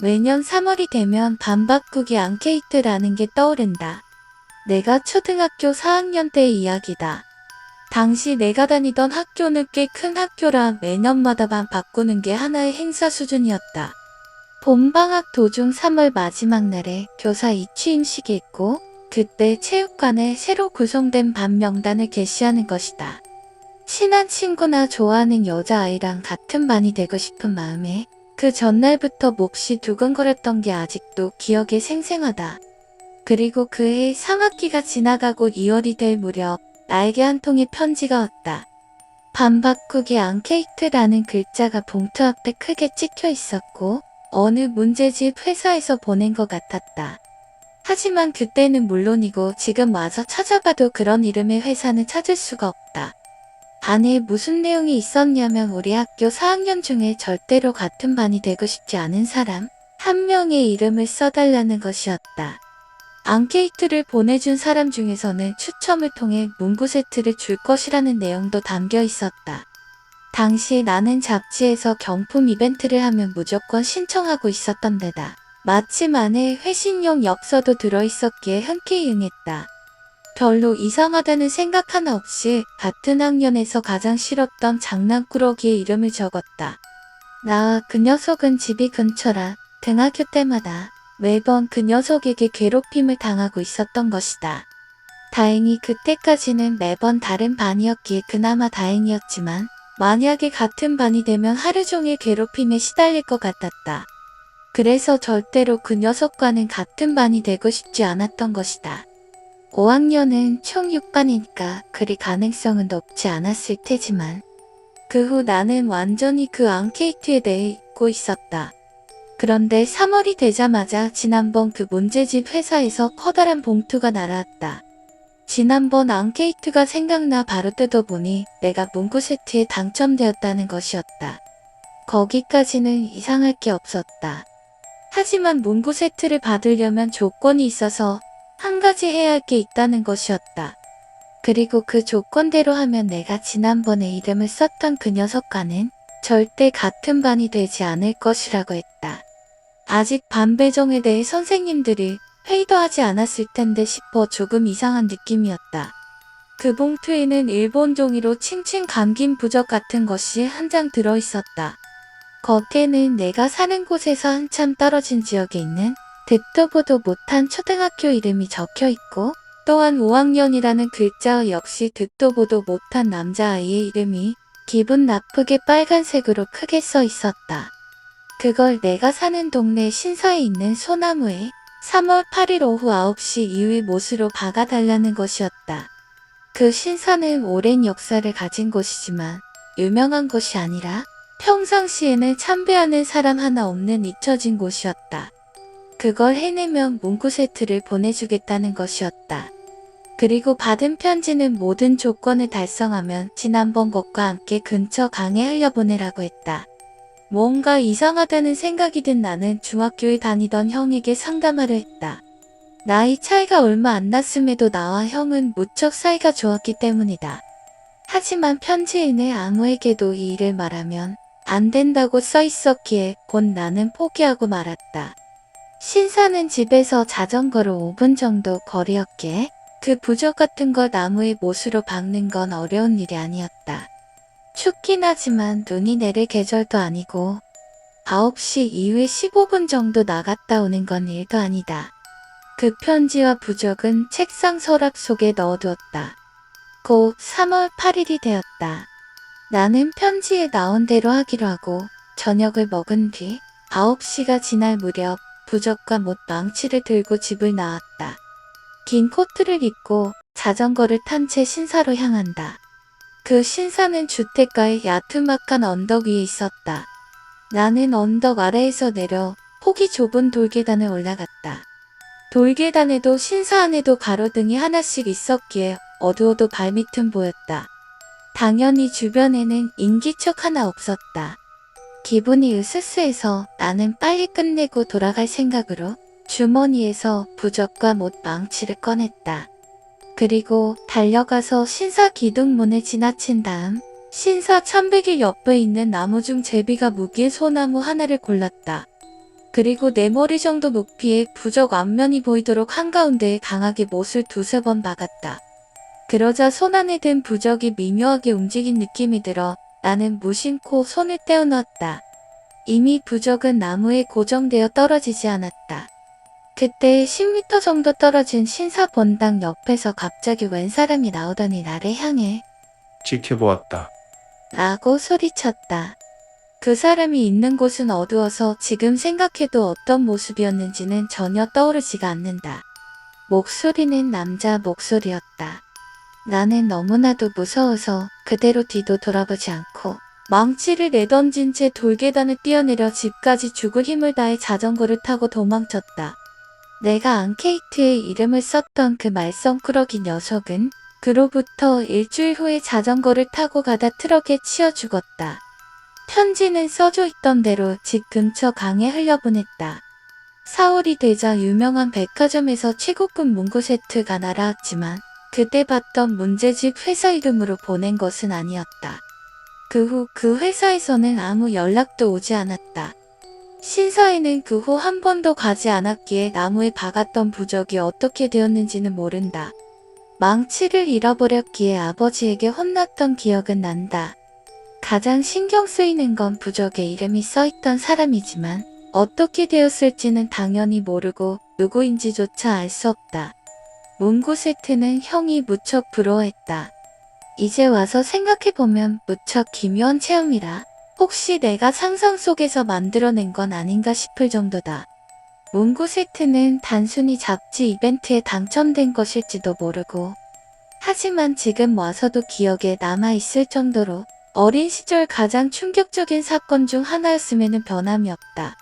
매년 3월이 되면 반바꾸기 앙케이트라는 게 떠오른다. 내가 초등학교 4학년 때의 이야기다. 당시 내가 다니던 학교는 꽤 큰 학교라 매년마다 반 바꾸는 게 하나의 행사 수준이었다. 봄방학 도중 3월 마지막 날에 교사 이취임식이 있고 그때 체육관에 새로 구성된 반 명단을 게시하는 것이다. 친한 친구나 좋아하는 여자아이랑 같은 반이 되고 싶은 마음에 그 전날부터 몹시 두근거렸던 게 아직도 기억에 생생하다. 그리고 그해 상학기가 지나가고 2월이 될 무렵 나에게 한 통의 편지가 왔다. 반바꾸기 앙케이트라는 글자가 봉투 앞에 크게 찍혀 있었고 어느 문제집 회사에서 보낸 것 같았다. 하지만 그때는 물론이고 지금 와서 찾아봐도 그런 이름의 회사는 찾을 수가 없다. 안에 무슨 내용이 있었냐면 우리 학교 4학년 중에 절대로 같은 반이 되고 싶지 않은 사람 한 명의 이름을 써달라는 것이었다. 앙케이트를 보내준 사람 중에서는 추첨을 통해 문구 세트를 줄 것이라는 내용도 담겨 있었다. 당시 나는 잡지에서 경품 이벤트를 하면 무조건 신청하고 있었던 데다 마침 안에 회신용 엽서도 들어있었기에 흔쾌히 응했다. 별로 이상하다는 생각 하나 없이 같은 학년에서 가장 싫었던 장난꾸러기의 이름을 적었다. 나 그 녀석은 집이 근처라 등하교 때마다 매번 그 녀석에게 괴롭힘을 당하고 있었던 것이다. 다행히 그때까지는 매번 다른 반이었기에 그나마 다행이었지만 만약에 같은 반이 되면 하루 종일 괴롭힘에 시달릴 것 같았다. 그래서 절대로 그 녀석과는 같은 반이 되고 싶지 않았던 것이다. 5학년은 총 6반이니까 그리 가능성은 높지 않았을 테지만 그 후 나는 완전히 그 앙케이트에 대해 잊고 있었다. 그런데 3월이 되자마자 지난번 그 문제집 회사에서 커다란 봉투가 날아왔다. 지난번 앙케이트가 생각나 바로 뜯어보니 내가 문구 세트에 당첨되었다는 것이었다. 거기까지는 이상할 게 없었다. 하지만 문구 세트를 받으려면 조건이 있어서 한 가지 해야 할 게 있다는 것이었다. 그리고 그 조건대로 하면 내가 지난번에 이름을 썼던 그 녀석과는 절대 같은 반이 되지 않을 것이라고 했다. 아직 반 배정에 대해 선생님들이 회의도 하지 않았을 텐데 싶어 조금 이상한 느낌이었다. 그 봉투에는 일본 종이로 칭칭 감긴 부적 같은 것이 한 장 들어있었다. 겉에는 내가 사는 곳에서 한참 떨어진 지역에 있는 듣도 보도 못한 초등학교 이름이 적혀 있고 또한 5학년이라는 글자 역시 듣도 보도 못한 남자아이의 이름이 기분 나쁘게 빨간색으로 크게 써 있었다. 그걸 내가 사는 동네 신사에 있는 소나무에 3월 8일 오후 9시 이후의 못으로 박아달라는 것이었다. 그 신사는 오랜 역사를 가진 곳이지만 유명한 곳이 아니라 평상시에는 참배하는 사람 하나 없는 잊혀진 곳이었다. 그걸 해내면 문구 세트를 보내주겠다는 것이었다. 그리고 받은 편지는 모든 조건을 달성하면 지난번 것과 함께 근처 강에 흘려보내라고 했다. 뭔가 이상하다는 생각이 든 나는 중학교에 다니던 형에게 상담하려 했다. 나이 차이가 얼마 안 났음에도 나와 형은 무척 사이가 좋았기 때문이다. 하지만 편지에는 아무에게도 이 일을 말하면 안 된다고 써 있었기에 곧 나는 포기하고 말았다. 신사는 집에서 자전거로 5분 정도 거리였기에 그 부적 같은 거 나무에 못으로 박는 건 어려운 일이 아니었다. 춥긴 하지만 눈이 내릴 계절도 아니고 9시 이후에 15분 정도 나갔다 오는 건 일도 아니다. 그 편지와 부적은 책상 서랍 속에 넣어두었다. 곧 3월 8일이 되었다. 나는 편지에 나온 대로 하기로 하고 저녁을 먹은 뒤 9시가 지날 무렵 부적과 못 망치를 들고 집을 나왔다. 긴 코트를 입고 자전거를 탄 채 신사로 향한다. 그 신사는 주택가의 야트막한 언덕 위에 있었다. 나는 언덕 아래에서 내려 폭이 좁은 돌계단을 올라갔다. 돌계단에도 신사 안에도 가로등이 하나씩 있었기에 어두워도 발밑은 보였다. 당연히 주변에는 인기척 하나 없었다. 기분이 으스스해서 나는 빨리 끝내고 돌아갈 생각으로 주머니에서 부적과 못 망치를 꺼냈다. 그리고 달려가서 신사 기둥문을 지나친 다음 신사 참배기 옆에 있는 나무 중 제비가 무기의 소나무 하나를 골랐다. 그리고 내 머리 정도 높이의 부적 앞면이 보이도록 한가운데에 강하게 못을 두세 번 박았다. 그러자 손 안에 든 부적이 미묘하게 움직인 느낌이 들어 나는 무심코 손을 떼어놓았다. 이미 부적은 나무에 고정되어 떨어지지 않았다. 그때 10m 정도 떨어진 신사번당 옆에서 갑자기 웬 사람이 나오더니 나를 향해 지켜보았다. 라고 소리쳤다. 그 사람이 있는 곳은 어두워서 지금 생각해도 어떤 모습이었는지는 전혀 떠오르지가 않는다. 목소리는 남자 목소리였다. 나는 너무나도 무서워서 그대로 뒤도 돌아보지 않고 망치를 내던진 채 돌계단을 뛰어내려 집까지 죽을 힘을 다해 자전거를 타고 도망쳤다. 내가 앙케이트에 이름을 썼던 그 말썽꾸러기 녀석은 그로부터 일주일 후에 자전거를 타고 가다 트럭에 치여 죽었다. 편지는 써져 있던 대로 집 근처 강에 흘려보냈다. 4월이 되자 유명한 백화점에서 최고급 문구 세트가 날아왔지만 그때 봤던 문제집 회사 이름으로 보낸 것은 아니었다. 그 후 그 회사에서는 아무 연락도 오지 않았다. 신사에는 그 후 한 번도 가지 않았기에 나무에 박았던 부적이 어떻게 되었는지는 모른다. 망치를 잃어버렸기에 아버지에게 혼났던 기억은 난다. 가장 신경 쓰이는 건 부적에 이름이 써있던 사람이지만 어떻게 되었을지는 당연히 모르고 누구인지조차 알 수 없다. 문구 세트는 형이 무척 부러워했다. 이제 와서 생각해보면 무척 기묘한 체험이라 혹시 내가 상상 속에서 만들어낸 건 아닌가 싶을 정도다. 문구 세트는 단순히 잡지 이벤트에 당첨된 것일지도 모르고 하지만 지금 와서도 기억에 남아있을 정도로 어린 시절 가장 충격적인 사건 중 하나였음에는 변함이 없다.